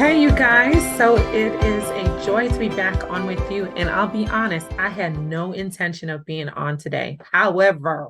Hey, you guys. So it is a joy to be back on with you. And I'll be honest, I had no intention of being on today. However,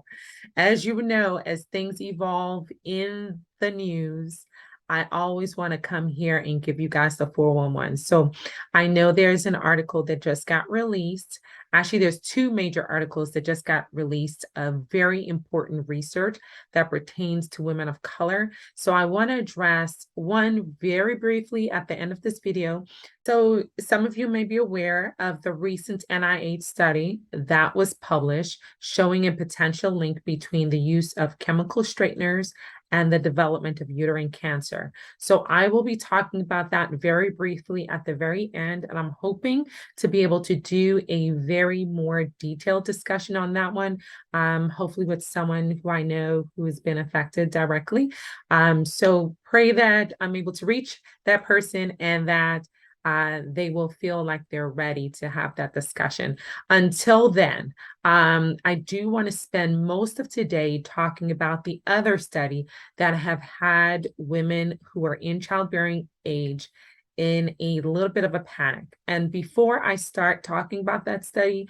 as you know, as things evolve in the news, I always want to come here and give you guys the 411. So I know there's an article that just got released. Actually, there's two major articles that just got released of very important research that pertains to women of color. So I want to address one very briefly at the end of this video. So some of you may be aware of the recent NIH study that was published showing a potential link between the use of chemical straighteners and the development of uterine cancer. So I will be talking about that very briefly at the very end, and I'm hoping to be able to do a very more detailed discussion on that one, hopefully with someone who I know who has been affected directly. So pray that I'm able to reach that person and that they will feel like they're ready to have that discussion. Until then, I do want to spend most of today talking about the other study that have had women who are in childbearing age in a little bit of a panic. And before I start talking about that study,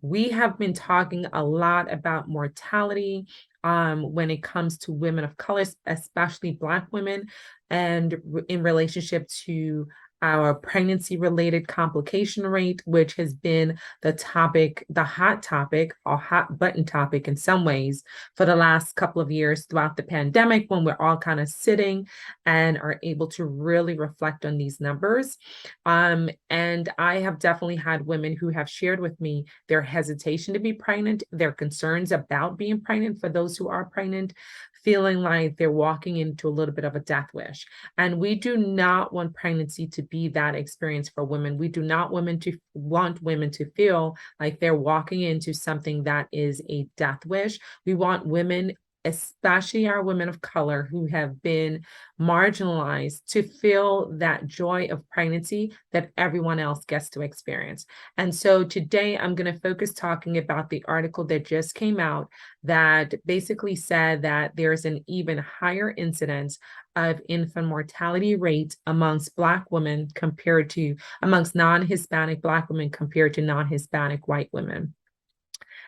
we have been talking a lot about mortality when it comes to women of color, especially Black women, and in relationship to our pregnancy-related complication rate, which has been the topic, the hot topic, or hot button topic in some ways for the last couple of years throughout the pandemic, when we're all kind of sitting and are able to really reflect on these numbers. And I have definitely had women who have shared with me their hesitation to be pregnant, their concerns about being pregnant for those who are pregnant, feeling like they're walking into a little bit of a death wish. And we do not want pregnancy to be that experience for women. We do not want women to feel like they're walking into something that is a death wish. We want women, especially our women of color who have been marginalized, to feel that joy of pregnancy that everyone else gets to experience. And so today I'm going to focus talking about the article that just came out that basically said that there's an even higher incidence of infant mortality rate amongst Black women compared to amongst non-Hispanic Black women compared to non-Hispanic white women.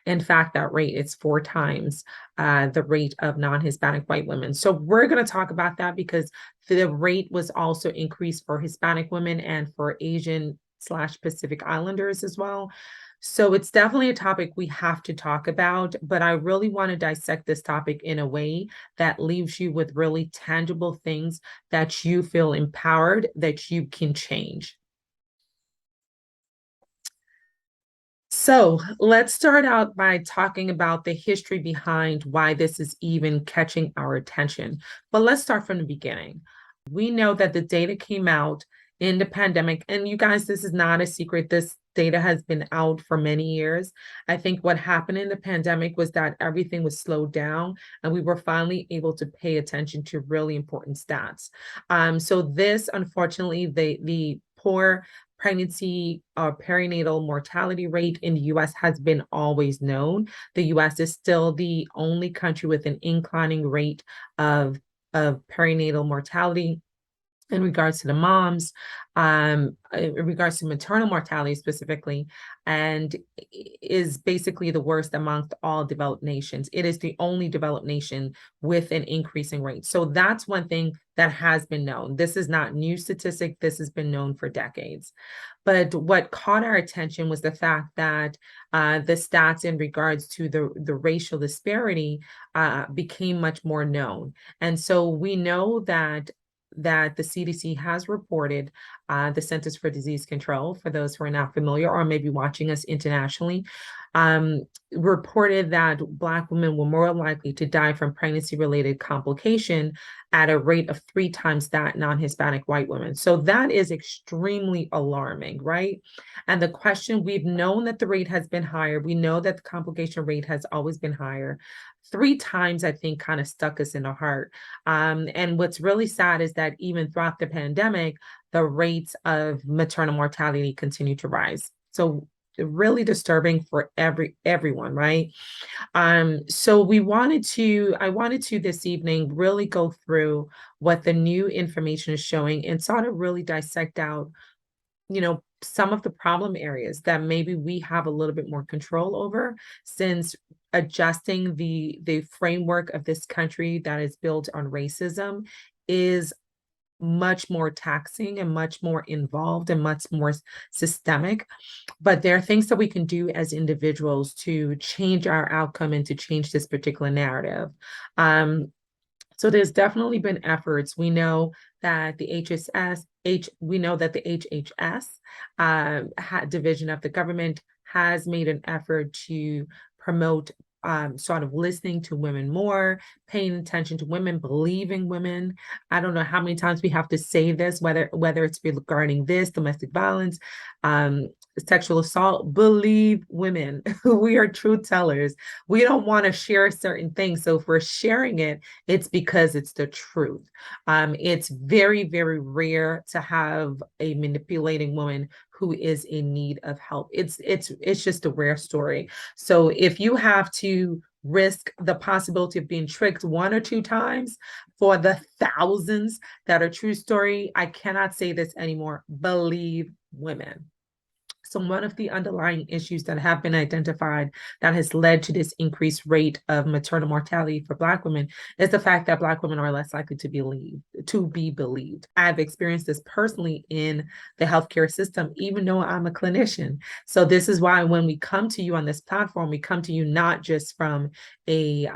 In fact, that rate is 4 times the rate of non-Hispanic white women. So we're going to talk about that because the rate was also increased for Hispanic women and for Asian/Pacific Islanders as well. So it's definitely a topic we have to talk about, but I really want to dissect this topic in a way that leaves you with really tangible things that you feel empowered, that you can change. So let's start out by talking about the history behind why this is even catching our attention. But let's start from the beginning. We know that the data came out in the pandemic, and you guys, this is not a secret. This data has been out for many years. I think what happened in the pandemic was that everything was slowed down, and we were finally able to pay attention to really important stats. So this, unfortunately, the poor pregnancy or perinatal mortality rate in the US has been always known. The US is still the only country with an inclining rate of perinatal mortality in regards to the moms, in regards to maternal mortality specifically, and is basically the worst amongst all developed nations. It is the only developed nation with an increasing rate. So that's one thing that has been known. This is not new statistic. This has been known for decades. But what caught our attention was the fact that the stats in regards to the racial disparity became much more known. And so we know that the CDC has reported, the Centers for Disease Control, for those who are not familiar or maybe watching us internationally, reported that Black women were more likely to die from pregnancy-related complication at a rate of 3 times that non-Hispanic white women. So that is extremely alarming, right? And the question, we've known that the rate has been higher. We know that the complication rate has always been higher. 3 times, I think, kind of stuck us in the heart. And what's really sad is that even throughout the pandemic, the rates of maternal mortality continue to rise. So really disturbing for everyone, right? So I wanted to this evening really go through what the new information is showing and sort of really dissect out, some of the problem areas that maybe we have a little bit more control over, since adjusting the framework of this country that is built on racism is much more taxing and much more involved and much more systemic. But there are things that we can do as individuals to change our outcome and to change this particular narrative. So there's definitely been efforts. We know that the we know that the HHS division of the government has made an effort to promote sort of listening to women more, paying attention to women, believing women. I don't know how many times we have to say this, whether it's regarding this, domestic violence, um, sexual assault, believe women. We are truth tellers. We don't want to share certain things. So if we're sharing it, it's because it's the truth. It's very, very rare to have a manipulating woman who is in need of help. It's just a rare story. So if you have to risk the possibility of being tricked one or two times for the thousands that are true story, I cannot say this anymore. Believe women. So one of the underlying issues that have been identified that has led to this increased rate of maternal mortality for Black women is the fact that Black women are less likely to be believed. I've experienced this personally in the healthcare system, even though I'm a clinician. So this is why when we come to you on this platform, we come to you not just from a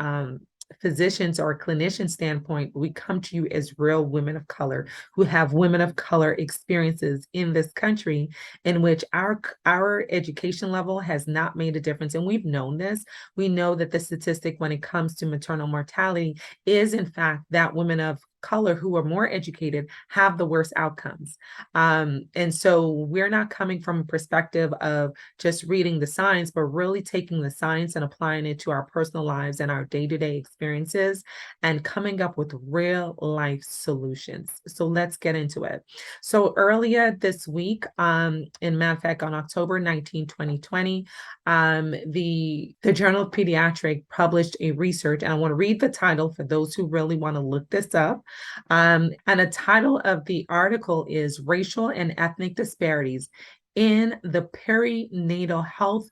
physicians or clinician standpoint, we come to you as real women of color who have women of color experiences in this country in which our education level has not made a difference. And we've known this. We know that the statistic when it comes to maternal mortality is in fact that women of color who are more educated have the worst outcomes. And so we're not coming from a perspective of just reading the science, but really taking the science and applying it to our personal lives and our day-to-day experiences and coming up with real life solutions. So let's get into it. So earlier this week, in matter of fact, on October 19, 2020, the Journal of Pediatrics published a research, and I want to read the title for those who really want to look this up. And the title of the article is Racial and Ethnic Disparities in the Perinatal Health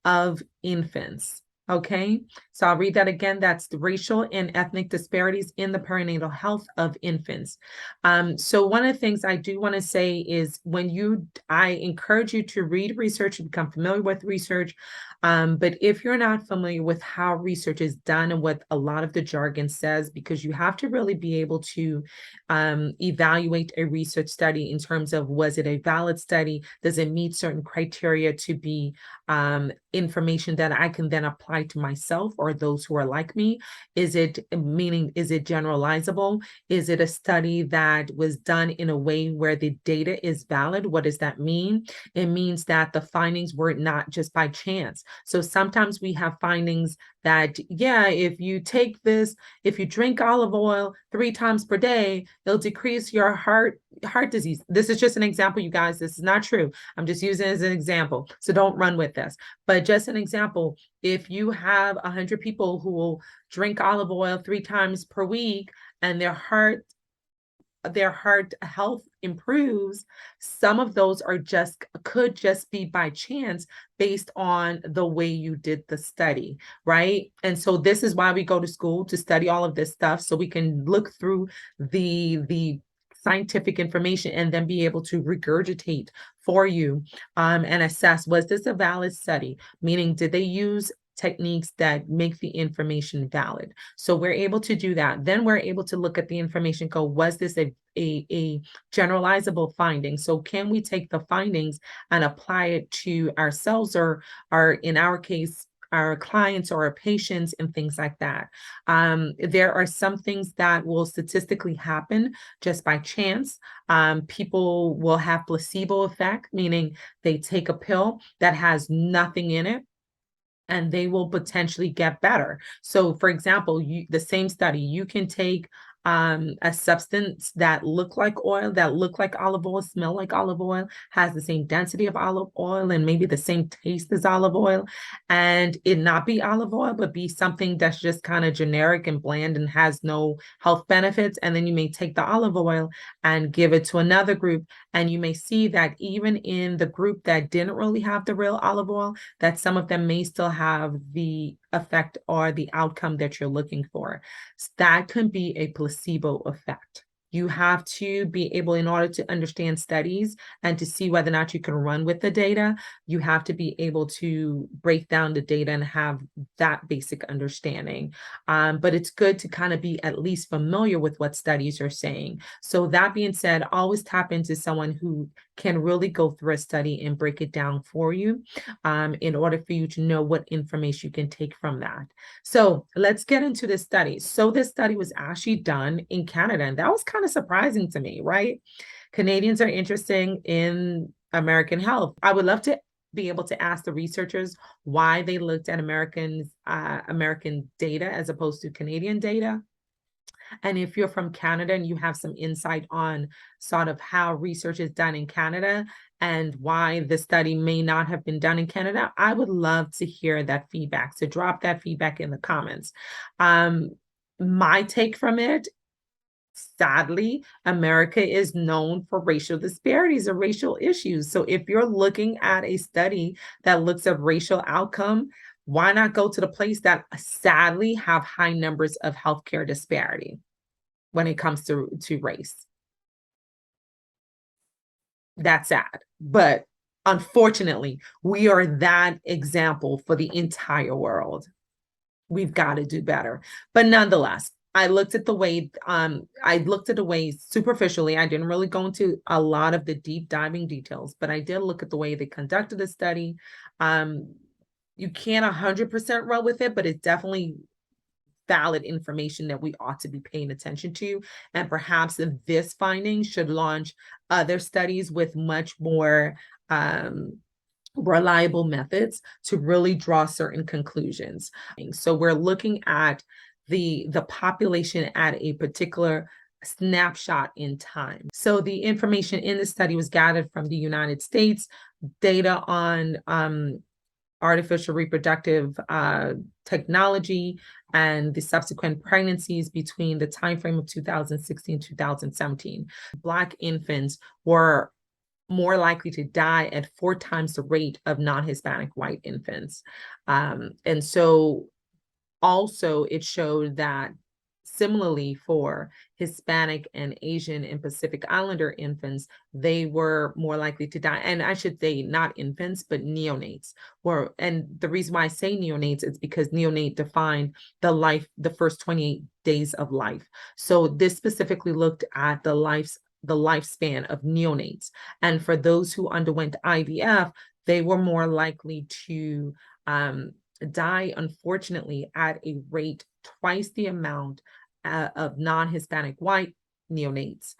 of Infants. Okay, so I'll read that again. That's the racial and ethnic disparities in the perinatal health of infants. So one of the things I do want to say is I encourage you to read research and become familiar with research. But if you're not familiar with how research is done and what a lot of the jargon says, because you have to really be able to evaluate a research study in terms of, was it a valid study? Does it meet certain criteria to be information that I can then apply to myself or those who are like me? Is it generalizable? Is it a study that was done in a way where the data is valid? What does that mean? It means that the findings were not just by chance. So sometimes we have findings that, yeah, if you drink olive oil 3 times per day, it'll decrease your heart disease. This is just an example, you guys. This is not true. I'm just using it as an example. So don't run with this. But just an example, if you have 100 people who will drink olive oil 3 times per week and their heart health improves, some of those could just be by chance based on the way you did the study, right? And so this is why we go to school, to study all of this stuff, so we can look through the scientific information and then be able to regurgitate for you and assess, was this a valid study? Meaning, did they use techniques that make the information valid? So we're able to do that. Then we're able to look at the information, go, was this a generalizable finding? So can we take the findings and apply it to ourselves or in our case, our clients or our patients and things like that. There are some things that will statistically happen just by chance. People will have placebo effect, meaning they take a pill that has nothing in it, and they will potentially get better. So for example, the same study, you can take a substance that look like oil, that look like olive oil, smell like olive oil, has the same density of olive oil and maybe the same taste as olive oil, and it not be olive oil, but be something that's just kind of generic and bland and has no health benefits. And then you may take the olive oil and give it to another group, and you may see that even in the group that didn't really have the real olive oil, that some of them may still have the effect or the outcome that you're looking for. That can be a placebo effect. You have to be able, in order to understand studies and to see whether or not you can run with the data, you have to be able to break down the data and have that basic understanding. But it's good to kind of be at least familiar with what studies are saying. So that being said, always tap into someone who can really go through a study and break it down for you, in order for you to know what information you can take from that. So let's get into this study. So this study was actually done in Canada, and that was kind of surprising to me, right? Canadians are interested in American health. I would love to be able to ask the researchers why they looked at American data as opposed to Canadian data. And if you're from Canada and you have some insight on sort of how research is done in Canada and why the study may not have been done in Canada, I would love to hear that feedback. So drop that feedback in the comments. My take from it, sadly, America is known for racial disparities or racial issues. So if you're looking at a study that looks at racial outcome, why not go to the place that sadly have high numbers of healthcare disparity when it comes to race? That's sad. But unfortunately, we are that example for the entire world. We've got to do better. But nonetheless, I looked at the way superficially. I didn't really go into a lot of the deep diving details, but I did look at the way they conducted the study. You can't 100% run with it, but it's definitely valid information that we ought to be paying attention to. And perhaps this finding should launch other studies with much more reliable methods to really draw certain conclusions. So we're looking at the population at a particular snapshot in time. So the information in the study was gathered from the United States, data on artificial reproductive technology and the subsequent pregnancies between the timeframe of 2016 2017. Black infants were more likely to die at 4 times the rate of non-Hispanic white infants. And so also it showed that similarly for Hispanic and Asian and Pacific Islander infants, they were more likely to die. And I should say not infants, but neonates were. And the reason why I say neonates is because neonate defined the first 28 days of life. So this specifically looked at the lifespan of neonates. And for those who underwent IVF, they were more likely to die, unfortunately, at a rate twice the amount of non-Hispanic white neonates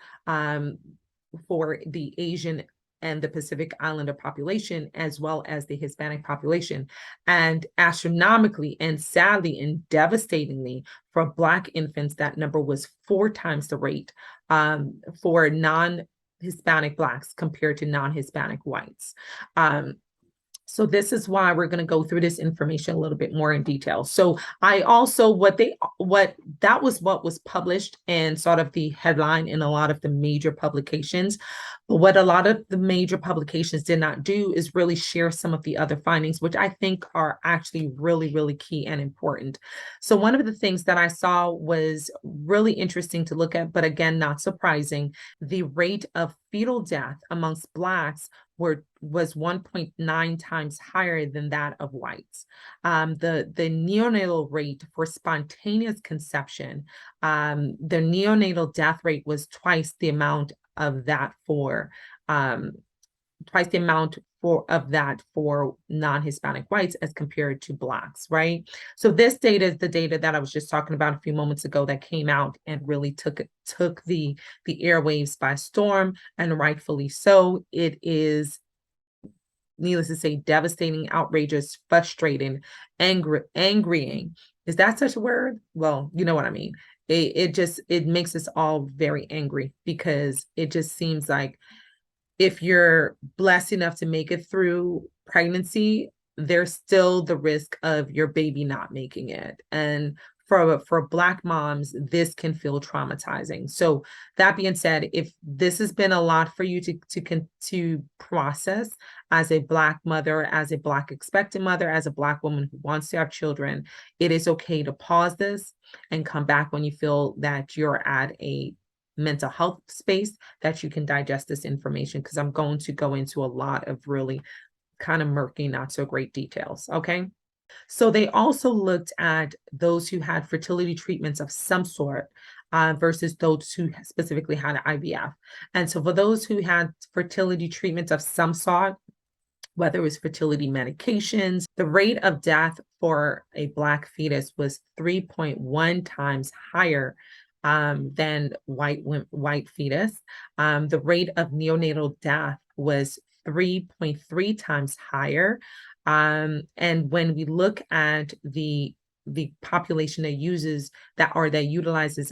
for the Asian and the Pacific Islander population, as well as the Hispanic population. And astronomically and sadly and devastatingly for Black infants, that number was 4 times the rate for non-Hispanic Blacks compared to non-Hispanic whites. So this is why we're going to go through this information a little bit more in detail. So I also, that was what was published and sort of the headline in a lot of the major publications. But what a lot of the major publications did not do is really share some of the other findings, which I think are actually really, really key and important. So one of the things that I saw was really interesting to look at, but again, not surprising, the rate of fetal death amongst Blacks was 1.9 times higher than that of whites. The neonatal rate for spontaneous conception, the neonatal death rate was twice the amount of that for non-Hispanic whites as compared to Blacks, right? So this data is the data that I was just talking about a few moments ago that came out and really took the airwaves by storm, and rightfully so. It is, needless to say, devastating, outrageous, frustrating, angrying. Is that such a word? Well, you know what I mean. It makes us all very angry because it just seems like if you're blessed enough to make it through pregnancy, there's still the risk of your baby not making it. And for Black moms, this can feel traumatizing. So that being said, if this has been a lot for you to process as a Black mother, as a Black expectant mother, as a Black woman who wants to have children, it is okay to pause this and come back when you feel that you're at a mental health space that you can digest this information, because I'm going to go into a lot of really kind of murky, not so great details. Okay. So they also looked at those who had fertility treatments of some sort versus those who specifically had IVF. And so for those who had fertility treatments of some sort, whether it was fertility medications, the rate of death for a Black fetus was 3.1 times higher than white fetus. The rate of neonatal death was 3.3 times higher. And when we look at the population that utilizes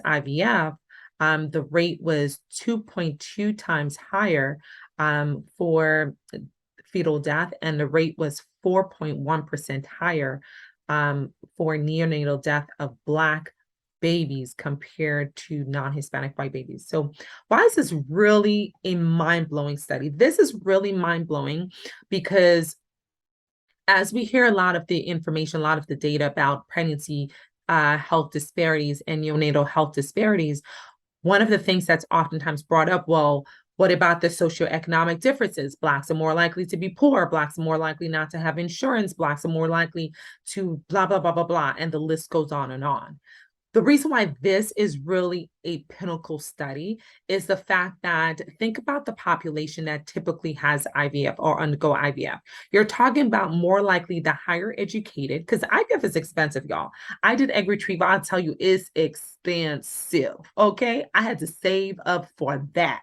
IVF, the rate was 2.2 times higher for fetal death, and the rate was 4.1% higher for neonatal death of Black babies compared to non-Hispanic white babies. So why is this really a mind-blowing study? This is really mind-blowing because as we hear a lot of the information, a lot of the data about pregnancy health disparities and neonatal health disparities, one of the things that's oftentimes brought up, well, what about the socioeconomic differences? Blacks are more likely to be poor. Blacks are more likely not to have insurance. Blacks are more likely to blah, blah, blah, blah, blah. And the list goes on and on. The reason why this is really a pinnacle study is the fact that think about the population that typically has IVF or undergo IVF. You're talking about more likely the higher educated, because IVF is expensive, y'all. I did egg retrieval. I'll tell you, it's expensive. Okay. I had to save up for that.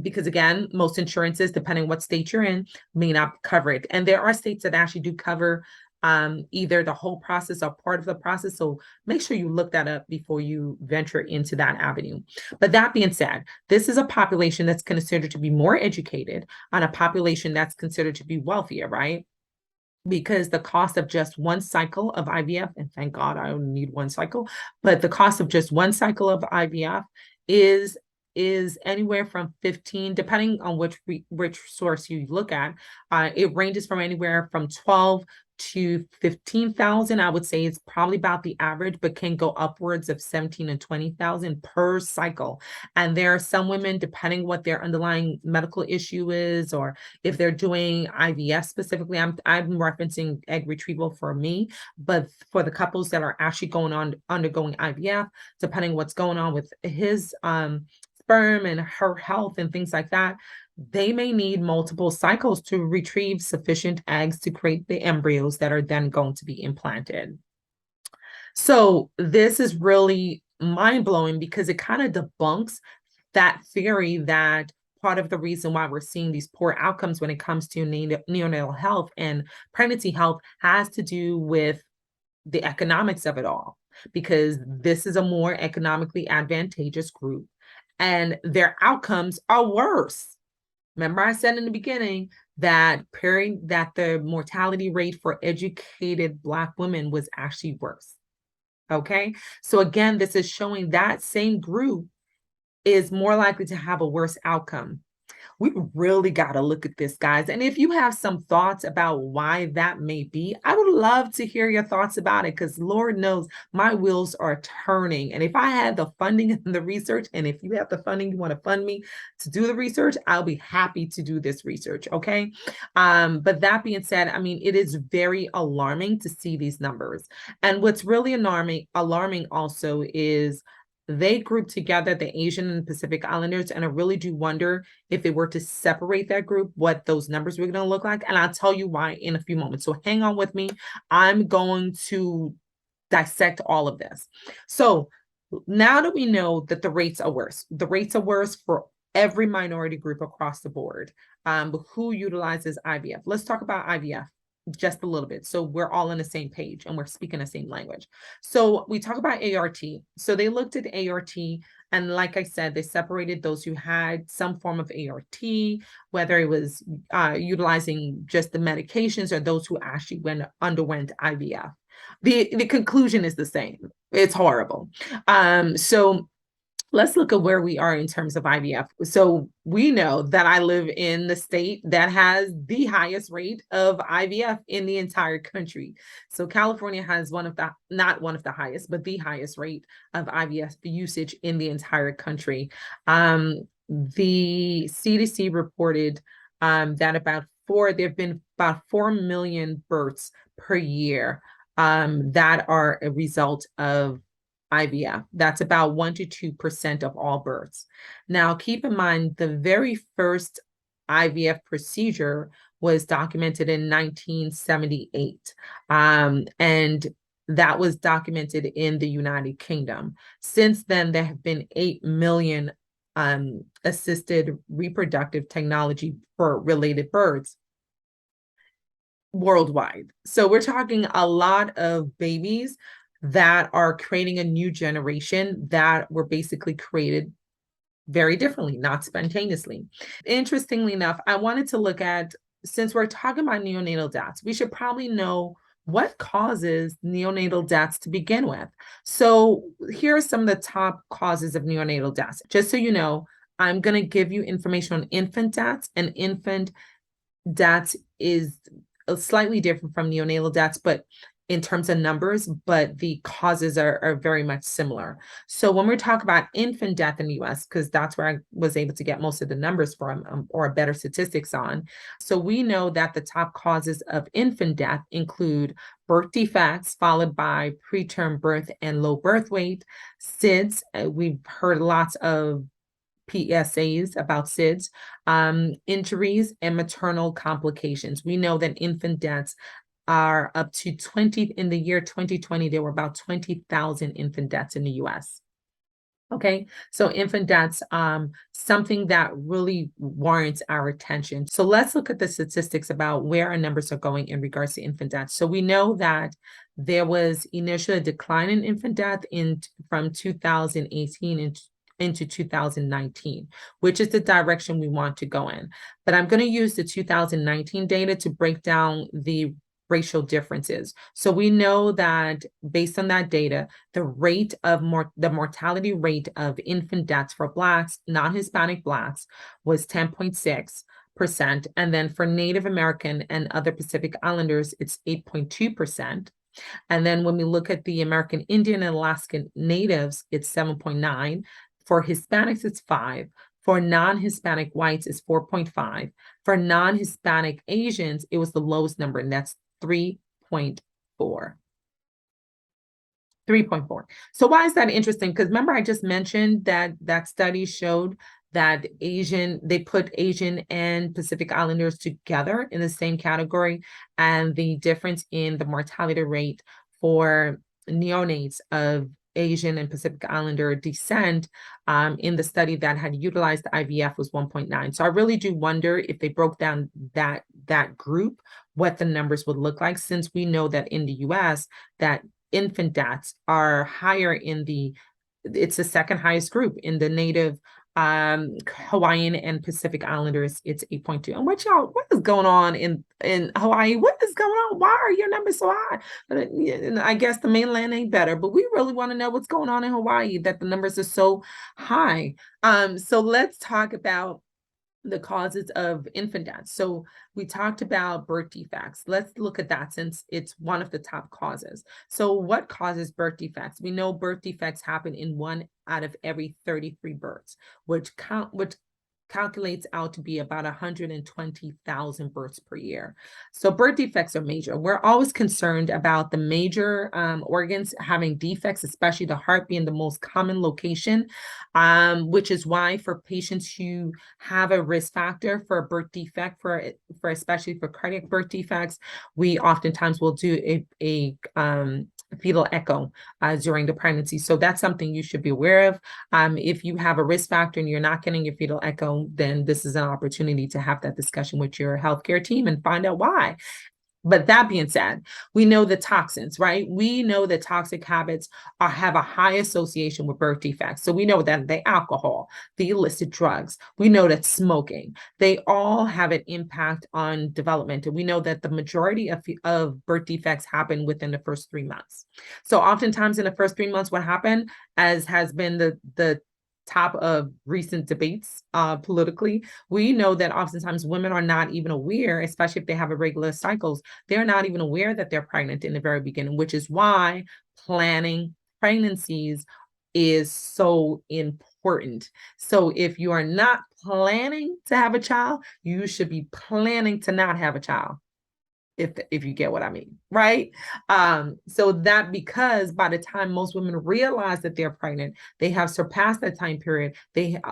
Because again, most insurances, depending what state you're in, may not cover it. And there are states that actually do cover either the whole process or part of the process. So make sure you look that up before you venture into that avenue. But that being said, this is a population that's considered to be more educated on a population that's considered to be wealthier, right? Because the cost of just one cycle of IVF, and thank God I only need one cycle, but the cost of just one cycle of IVF is anywhere from 15, depending on which source you look at. It ranges from anywhere from 12 to 15,000. I would say it's probably about the average, but can go upwards of 17 and 20,000 per cycle. And there are some women, depending what their underlying medical issue is, or if they're doing IVF specifically, I'm referencing egg retrieval for me, but for the couples that are actually undergoing IVF, depending what's going on with his sperm and her health and things like that, they may need multiple cycles to retrieve sufficient eggs to create the embryos that are then going to be implanted. So this is really mind-blowing because it kind of debunks that theory that part of the reason why we're seeing these poor outcomes when it comes to neonatal health and pregnancy health has to do with the economics of it all, because this is a more economically advantageous group and their outcomes are worse. Remember, I said in the beginning that the mortality rate for educated Black women was actually worse. Okay. So again, this is showing that same group is more likely to have a worse outcome. We really got to look at this, guys. And if you have some thoughts about why that may be, I would love to hear your thoughts about it, because Lord knows my wheels are turning. And if I had the funding and the research, and if you have the funding, you want to fund me to do the research, I'll be happy to do this research. Okay. But that being said, I mean, it is very alarming to see these numbers. And what's really alarming also is they group together the Asian and Pacific Islanders, and I really do wonder if they were to separate that group, what those numbers were going to look like. And I'll tell you why in a few moments. So hang on with me. I'm going to dissect all of this. So now that we know that the rates are worse for every minority group across the board who utilizes IVF. Let's talk about IVF. just a little bit. So we're all on the same page and we're speaking the same language. So we talk about ART. So they looked at ART, and like I said, they separated those who had some form of ART, whether it was utilizing just the medications or those who actually underwent IVF. The conclusion is the same. It's horrible. So let's look at where we are in terms of IVF. So we know that I live in the state that has the highest rate of IVF in the entire country. So California has not one of the highest, but the highest rate of IVF usage in the entire country. The CDC reported that there have been about 4 million births per year that are a result of IVF. That's about 1 to 2% of all births. Now, keep in mind, the very first IVF procedure was documented in 1978. And that was documented in the United Kingdom. Since then, there have been 8 million assisted reproductive technology for related births worldwide. So we're talking a lot of babies that are creating a new generation that were basically created very differently, not spontaneously. Interestingly enough, I wanted to look at, since we're talking about neonatal deaths, we should probably know what causes neonatal deaths to begin with. So here are some of the top causes of neonatal deaths. Just so you know, I'm going to give you information on infant deaths, and infant deaths is slightly different from neonatal deaths, but in terms of numbers, but the causes are very much similar. So when we talk about infant death in the US, because that's where I was able to get most of the numbers from, or better statistics on. So we know that the top causes of infant death include birth defects, followed by preterm birth and low birth weight, SIDS. We've heard lots of PSAs about SIDS, injuries, and maternal complications. We know that infant deaths are up to 20. In the year 2020, there were about 20,000 infant deaths in the US. Okay, so infant deaths, something that really warrants our attention. So let's look at the statistics about where our numbers are going in regards to infant deaths. So we know that there was initially a decline in infant death from 2018 into 2019, which is the direction we want to go in. But I'm going to use the 2019 data to break down the racial differences. So we know that based on that data, the mortality rate of infant deaths for Blacks, non-Hispanic Blacks, was 10.6%. And then for Native American and other Pacific Islanders, it's 8.2%. And then when we look at the American Indian and Alaskan Natives, it's 7.9. For Hispanics, it's 5. For non-Hispanic whites, it's 4.5. For non-Hispanic Asians, it was the lowest number, and that's 3.4. 3.4. So why is that interesting? Because remember, I just mentioned that study showed that they put Asian and Pacific Islanders together in the same category, and the difference in the mortality rate for neonates of Asian and Pacific Islander descent in the study that had utilized IVF was 1.9. So I really do wonder if they broke down that group, what the numbers would look like, since we know that in the US that infant deaths are higher it's the second highest group in the Native Hawaiian and Pacific Islanders. It's 8.2. And what is going on in Hawaii? What is going on? Why are your numbers so high? And I guess the mainland ain't better, but we really want to know what's going on in Hawaii that the numbers are so high. So let's talk about the causes of infant death. So we talked about birth defects. Let's look at that, since it's one of the top causes. So what causes birth defects? We know birth defects happen in 1 out of every 33 births, which calculates out to be about 120,000 births per year. So birth defects are major. We're always concerned about the major organs having defects, especially the heart being the most common location, which is why for patients who have a risk factor for a birth defect, for especially for cardiac birth defects, we oftentimes will do a fetal echo during the pregnancy. So that's something you should be aware of. If you have a risk factor and you're not getting your fetal echo, then this is an opportunity to have that discussion with your healthcare team and find out why. But that being said, we know the toxins, right? We know that toxic habits have a high association with birth defects. So we know that the alcohol, the illicit drugs, we know that smoking, they all have an impact on development. And we know that the majority of birth defects happen within the first 3 months. So oftentimes in the first 3 months, what happened, as has been the top of recent debates politically, we know that oftentimes women are not even aware, especially if they have irregular cycles, they're not even aware that they're pregnant in the very beginning, which is why planning pregnancies is so important. So if you are not planning to have a child, you should be planning to not have a child, if you get what I mean, right? So that, because by the time most women realize that they're pregnant, they have surpassed that time period.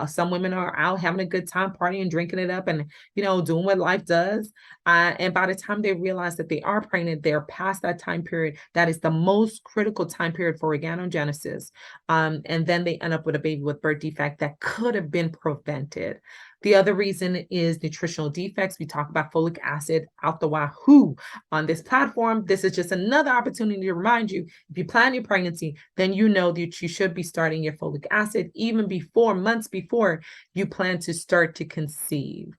Some women are out having a good time, partying, drinking it up, and doing what life does. And by the time they realize that they are pregnant, they're past that time period. That is the most critical time period for organogenesis. And then they end up with a baby with birth defect that could have been prevented. The other reason is nutritional defects. We talk about folic acid out the wahoo on this platform. This is just another opportunity to remind you, if you plan your pregnancy, then you know that you should be starting your folic acid even months before you plan to start to conceive.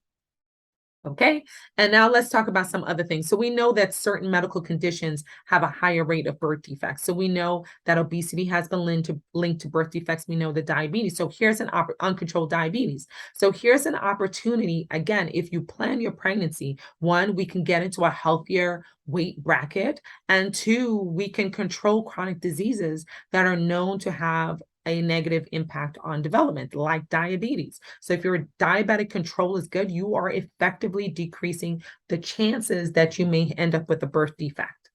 Okay, and now let's talk about some other things. So we know that certain medical conditions have a higher rate of birth defects. So we know that obesity has been linked to birth defects. We know that diabetes. So here's uncontrolled diabetes. So here's an opportunity. Again, if you plan your pregnancy, one, we can get into a healthier weight bracket, and two, we can control chronic diseases that are known to have a negative impact on development, like diabetes. So if your diabetic control is good, you are effectively decreasing the chances that you may end up with a birth defect.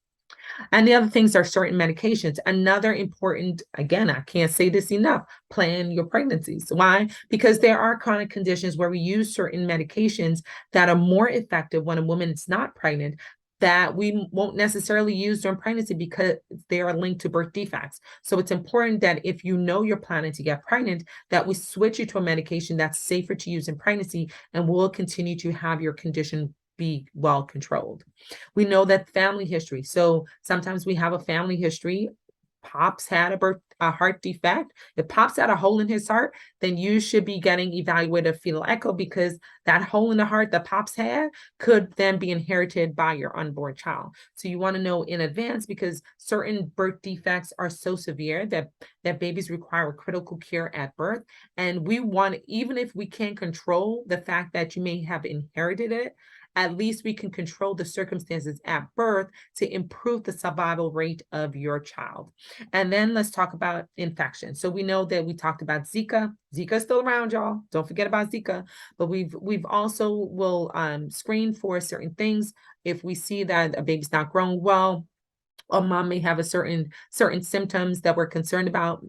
And the other things are certain medications. Another important, again, I can't say this enough, plan your pregnancies. Why? Because there are chronic conditions where we use certain medications that are more effective when a woman is not pregnant, that we won't necessarily use during pregnancy because they are linked to birth defects. So it's important that if you know you're planning to get pregnant, that we switch you to a medication that's safer to use in pregnancy and will continue to have your condition be well controlled. We know that family history. So sometimes we have a family history. Pops had a heart defect. If Pops had a hole in his heart, then you should be getting evaluated a fetal echo, because that hole in the heart that Pops had could then be inherited by your unborn child. So you want to know in advance, because certain birth defects are so severe that babies require critical care at birth. And we want, even if we can't control the fact that you may have inherited it, at least we can control the circumstances at birth to improve the survival rate of your child. And then let's talk about infection. So we know that we talked about Zika. Zika is still around, y'all. Don't forget about Zika. But we've also will screen for certain things. If we see that a baby's not growing well, or mom may have a certain symptoms that we're concerned about,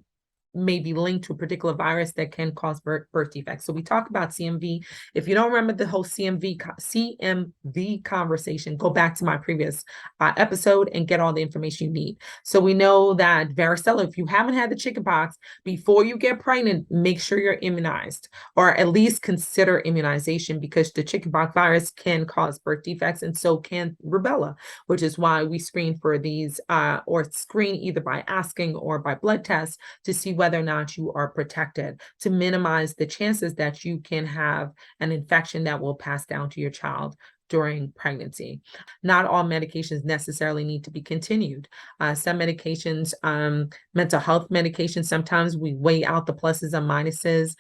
may be linked to a particular virus that can cause birth defects. So we talk about CMV. If you don't remember the whole CMV conversation, go back to my previous episode and get all the information you need. So we know that varicella, if you haven't had the chickenpox, before you get pregnant, make sure you're immunized, or at least consider immunization, because the chickenpox virus can cause birth defects, and so can rubella, which is why we screen for these, or screen either by asking or by blood tests to see whether or not you are protected, to minimize the chances that you can have an infection that will pass down to your child during pregnancy. Not all medications necessarily need to be continued. Some medications, mental health medications, sometimes we weigh out the pluses and minuses.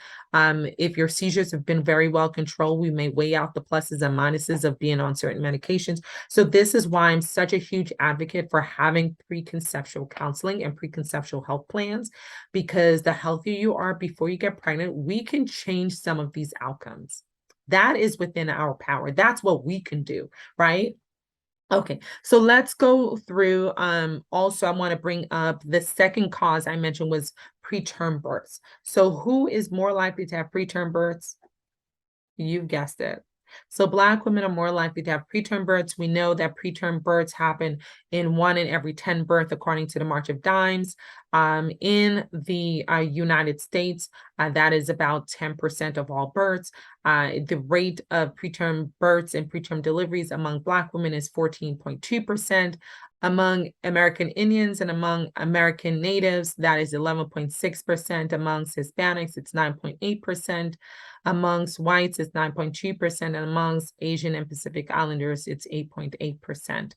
If your seizures have been very well controlled, we may weigh out the pluses and minuses of being on certain medications. So this is why I'm such a huge advocate for having preconceptual counseling and preconceptual health plans, because the healthier you are before you get pregnant, we can change some of these outcomes. That is within our power. That's what we can do, right? Okay, so let's go through. Also, I want to bring up the second cause I mentioned was preterm births. So who is more likely to have preterm births? You guessed it. So Black women are more likely to have preterm births. We know that preterm births happen in 1 in every 10 births, according to the March of Dimes. In the United States, that is about 10% of all births. The rate of preterm births and preterm deliveries among Black women is 14.2%. Among American Indians and among American Natives, that is 11.6%. Amongst Hispanics, it's 9.8%. Amongst whites, it's 9.2%. And amongst Asian and Pacific Islanders, it's 8.8%.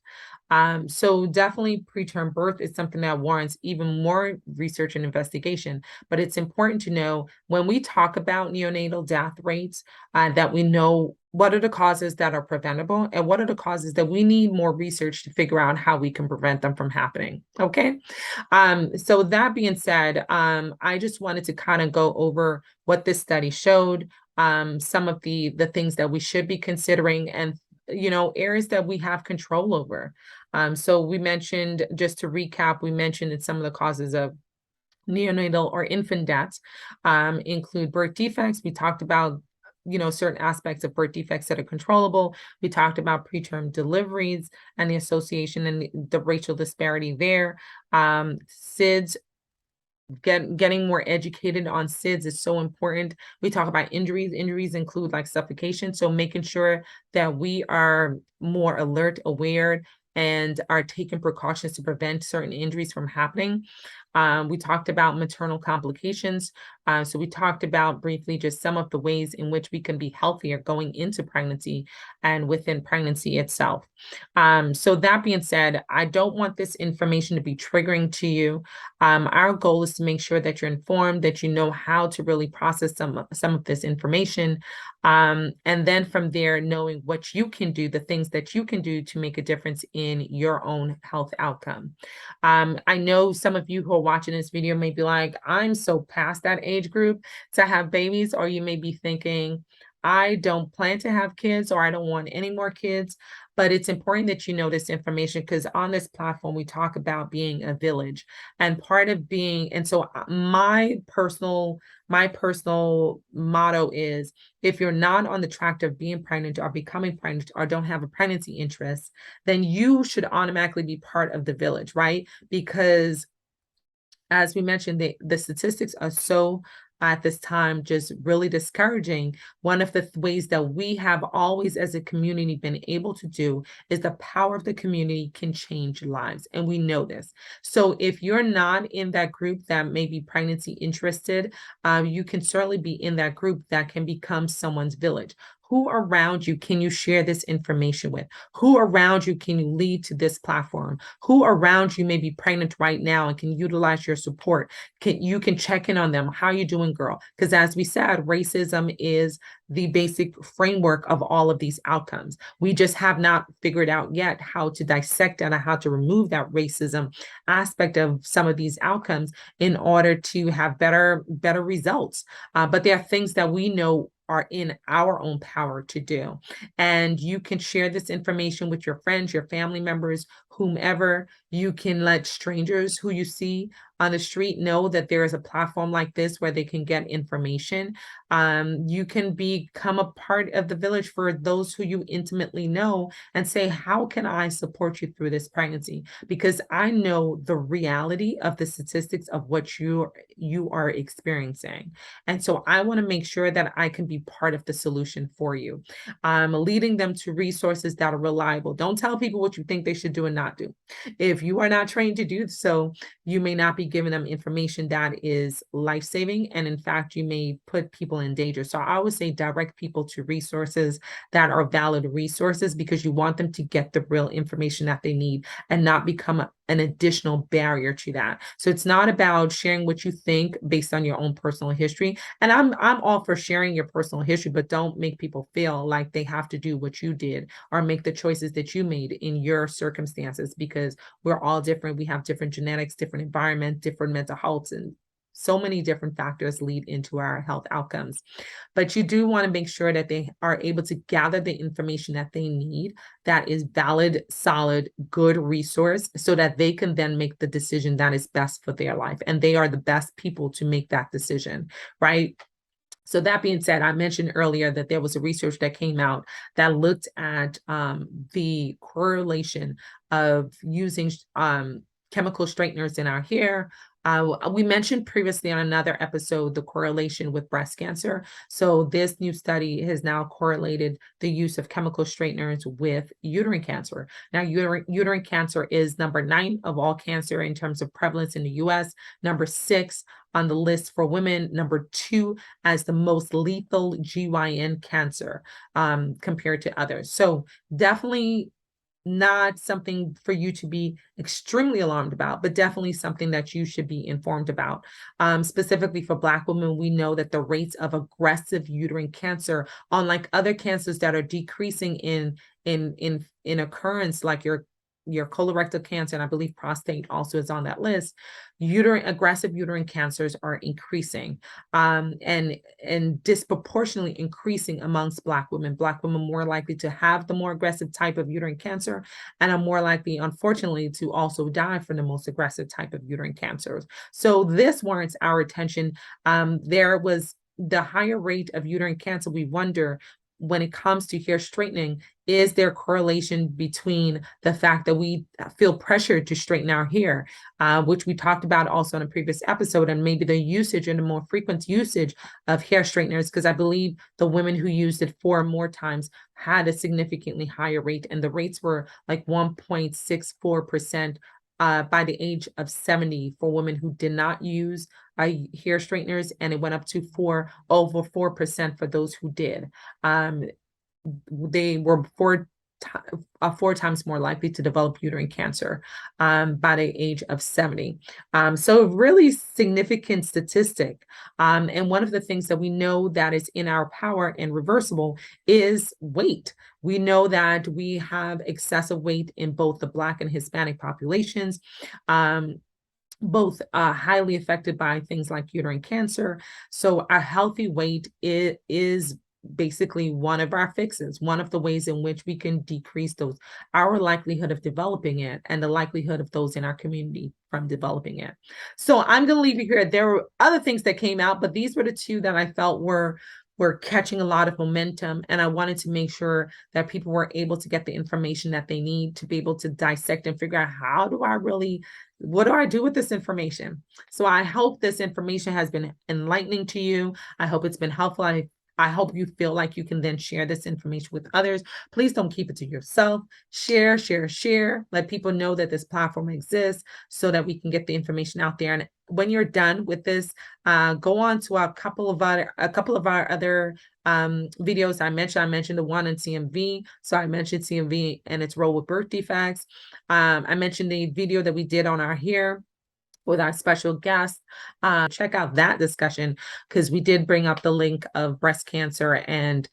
So definitely preterm birth is something that warrants even more research and investigation. But it's important to know when we talk about neonatal death rates, that we know what are the causes that are preventable and what are the causes that we need more research to figure out how we can prevent them from happening. Okay. So that being said, I just wanted to kind of go over what this study showed, some of the things that we should be considering, and areas that we have control over. So we mentioned, just to recap, we mentioned that some of the causes of neonatal or infant deaths include birth defects. We talked about certain aspects of birth defects that are controllable. We talked about preterm deliveries and the association and the racial disparity there. SIDS, getting more educated on SIDS is so important. We talk about injuries. Injuries include like suffocation. So making sure that we are more alert, aware, and are taking precautions to prevent certain injuries from happening. We talked about maternal complications. So we talked about briefly just some of the ways in which we can be healthier going into pregnancy and within pregnancy itself. So that being said, I don't want this information to be triggering to you. Our goal is to make sure that you're informed, that you know how to really process some of this information. And then from there, knowing what you can do, the things that you can do to make a difference in your own health outcome. I know some of you who are watching this video may be like, I'm so past that age group to have babies, or you may be thinking, I don't plan to have kids, or I don't want any more kids. But it's important that you know this information, because on this platform, we talk about being a village, and part of being, and so my personal motto is, if you're not on the track of being pregnant or becoming pregnant or don't have a pregnancy interest, then you should automatically be part of the village, right? Because as we mentioned, the statistics are so at this time just really discouraging. One of the ways that we have always as a community been able to do is the power of the community can change lives, and we know this. So if you're not in that group that may be pregnancy interested, you can certainly be in that group that can become someone's village. Who around you can you share this information with? Who around you can you lead to this platform? Who around you may be pregnant right now and can utilize your support? You can check in on them. How you doing, girl? Because as we said, racism is the basic framework of all of these outcomes. We just have not figured out yet how to dissect and how to remove that racism aspect of some of these outcomes in order to have better results. But there are things that we know are in our own power to do. And you can share this information with your friends, your family members, whomever. You can let strangers who you see on the street know that there is a platform like this where they can get information. You can become a part of the village for those who you intimately know and say, how can I support you through this pregnancy? Because I know the reality of the statistics of what you are experiencing. And so I want to make sure that I can be part of the solution for you. Leading them to resources that are reliable. Don't tell people what you think they should do and not do. If you are not trained to do so, you may not be giving them information that is life-saving. And in fact, you may put people in danger. So I always say direct people to resources that are valid resources, because you want them to get the real information that they need and not become an additional barrier to that. So it's not about sharing what you think based on your own personal history. And I'm all for sharing your personal history, but don't make people feel like they have to do what you did or make the choices that you made in your circumstances, because we're all different. We have different genetics, different environment, different mental health, and so many different factors lead into our health outcomes. But you do want to make sure that they are able to gather the information that they need, that is valid, solid, good resource, so that they can then make the decision that is best for their life. And they are the best people to make that decision, right? So that being said, I mentioned earlier that there was a research that came out that looked at the correlation of using chemical straighteners in our hair. We mentioned previously on another episode the correlation with breast cancer. So this new study has now correlated the use of chemical straighteners with uterine cancer. Now, uterine cancer is number 9 of all cancer in terms of prevalence in the US, number 6 on the list for women, number 2 as the most lethal GYN cancer compared to others. So definitely not something for you to be extremely alarmed about, but definitely something that you should be informed about. Specifically for Black women, we know that the rates of aggressive uterine cancer, unlike other cancers that are decreasing in occurrence, like your colorectal cancer, and I believe prostate also is on that list, aggressive uterine cancers are increasing, and disproportionately increasing amongst Black women. Black women more likely to have the more aggressive type of uterine cancer, and are more likely, unfortunately, to also die from the most aggressive type of uterine cancers. So this warrants our attention. There was the higher rate of uterine cancer. We wonder, when it comes to hair straightening, is there correlation between the fact that we feel pressured to straighten our hair, which we talked about also in a previous episode, and maybe the usage and the more frequent usage of hair straighteners, because I believe the women who used it 4 or more times had a significantly higher rate, and the rates were like 1.64% by the age of 70 for women who did not use hair straighteners, and it went up to over 4% for those who did. They were 4 times more likely to develop uterine cancer by the age of 70. So really significant statistic. And one of the things that we know that is in our power and reversible is weight. We know that we have excessive weight in both the Black and Hispanic populations. Both highly affected by things like uterine cancer. So a healthy weight is basically one of our fixes, one of the ways in which we can decrease our likelihood of developing it, and the likelihood of those in our community from developing it. So I'm going to leave you here. There were other things that came out, but these were the 2 that I felt were catching a lot of momentum, and I wanted to make sure that people were able to get the information that they need to be able to dissect and figure out, what do I do with this information? So I hope this information has been enlightening to you. I hope it's been helpful. I hope you feel like you can then share this information with others. Please don't keep it to yourself. Share, share, share. Let people know that this platform exists so that we can get the information out there. And when you're done with this, go on to a couple of our other videos. I mentioned the one in CMV. So I mentioned CMV and its role with birth defects. I mentioned the video that we did on our hair with our special guest. Check out that discussion, because we did bring up the link of breast cancer and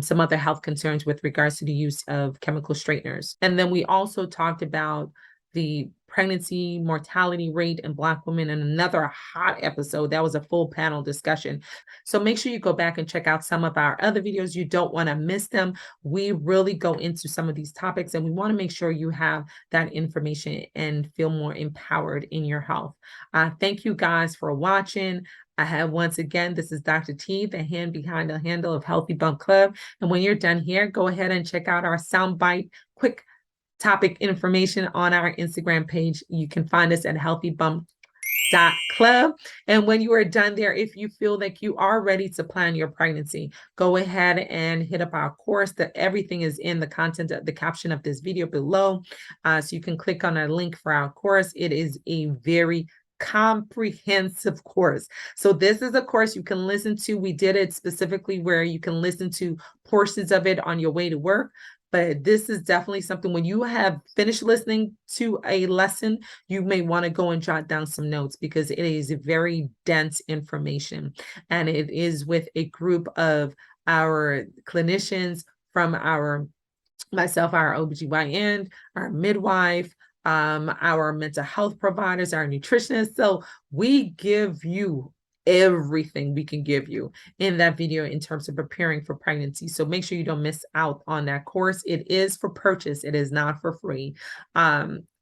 some other health concerns with regards to the use of chemical straighteners. And then we also talked about the pregnancy mortality rate in Black women in another hot episode. That was a full panel discussion. So make sure you go back and check out some of our other videos. You don't want to miss them. We really go into some of these topics, and we want to make sure you have that information and feel more empowered in your health. Thank you guys for watching. I have, once again, this is Dr. T, the hand behind the handle of Healthy Bump Club. And when you're done here, go ahead and check out our soundbite quick topic information on our Instagram page. You can find us at healthybump.club. And when you are done there, if you feel like you are ready to plan your pregnancy, go ahead and hit up our course. That everything is in the content of the caption of this video below. So you can click on a link for our course. It is a very comprehensive course. So this is a course you can listen to. We did it specifically where you can listen to portions of it on your way to work. But this is definitely something, when you have finished listening to a lesson, you may want to go and jot down some notes, because it is very dense information. And it is with a group of our clinicians from myself, our OBGYN, our midwife, our mental health providers, our nutritionists. So we give you everything we can give you in that video in terms of preparing for pregnancy. So make sure you don't miss out on that course. It is for purchase. It is not for free.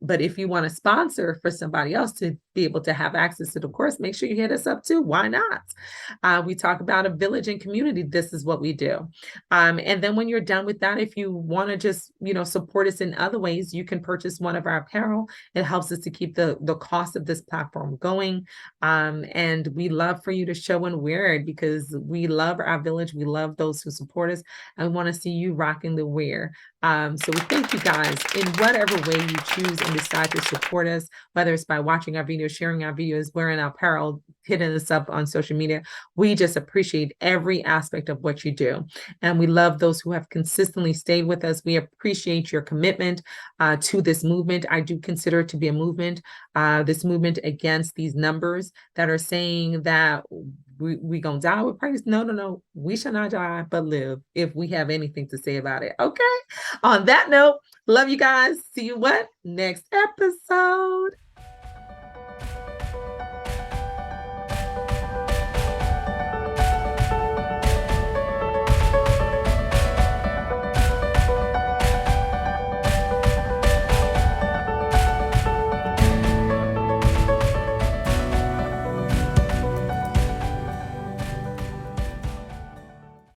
But if you want to sponsor for somebody else to be able to have access to the course, make sure you hit us up too. Why not? We talk about a village and community. This is what we do. And then when you're done with that, if you want to just, support us in other ways, you can purchase one of our apparel. It helps us to keep the cost of this platform going. And we love for you to show and wear it because we love our village. We love those who support us. And we want to see you rocking the wear. So we thank you guys in whatever way you choose and decide to support us, whether it's by watching our videos, sharing our videos, wearing our apparel, hitting us up on social media. We just appreciate every aspect of what you do. And we love those who have consistently stayed with us. We appreciate your commitment to this movement. I do consider it to be a movement, this movement against these numbers that are saying that we gonna die with pregnancy. No. We shall not die, but live if we have anything to say about it. Okay. On that note, love you guys. See you next episode.